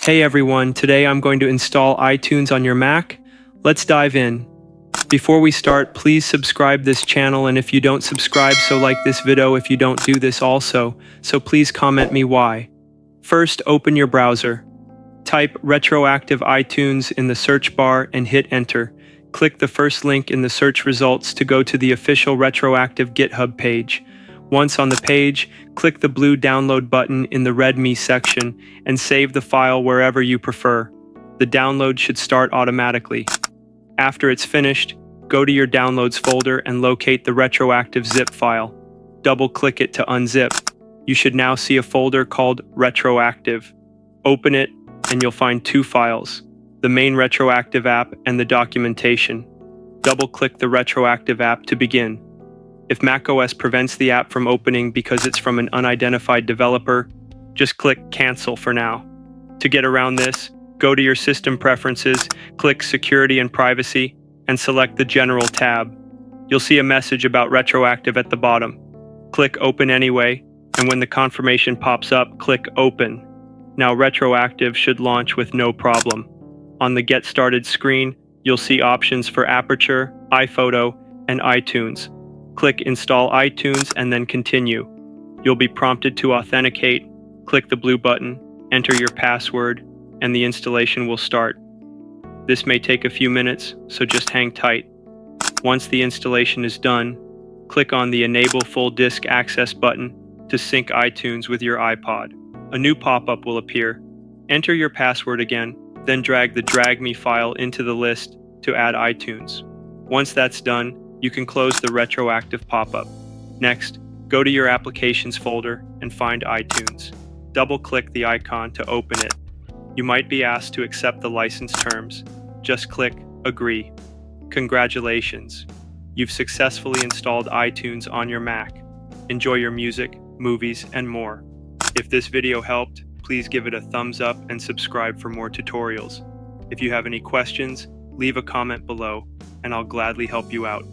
Hey everyone, today I'm going to install iTunes on your Mac. Let's dive in. Before we start, please subscribe this channel, and if you don't subscribe, so like this video if you don't do this also, so please comment me why. First, open your browser. Type retroactive iTunes in the search bar and hit enter. Click the first link in the search results to go to the official retroactive GitHub page. Once on the page, click the blue download button in the README section and save the file wherever you prefer. The download should start automatically. After it's finished, go to your downloads folder and locate the retroactive zip file. Double-click it to unzip. You should now see a folder called Retroactive. Open it, and you'll find two files, the main retroactive app and the documentation. Double-click the retroactive app to begin. If macOS prevents the app from opening because it's from an unidentified developer, just click Cancel for now. To get around this, go to your system preferences, click Security and Privacy, and select the General tab. You'll see a message about retroactive at the bottom. Click Open anyway, and when the confirmation pops up, click Open. Now retroactive should launch with no problem. On the Get Started screen, you'll see options for Aperture, iPhoto, and iTunes. Click Install iTunes and then Continue. You'll be prompted to authenticate. Click the blue button, enter your password, and the installation will start. This may take a few minutes, so just hang tight. Once the installation is done, click on the Enable Full Disk Access button to sync iTunes with your iPod. A new pop-up will appear. Enter your password again, then drag the Drag Me file into the list to add iTunes. Once that's done, you can close the retroactive pop-up. Next, go to your Applications folder and find iTunes. Double-click the icon to open it. You might be asked to accept the license terms. Just click Agree. Congratulations! You've successfully installed iTunes on your Mac. Enjoy your music, movies, and more. If this video helped, please give it a thumbs up and subscribe for more tutorials. If you have any questions, leave a comment below, and I'll gladly help you out.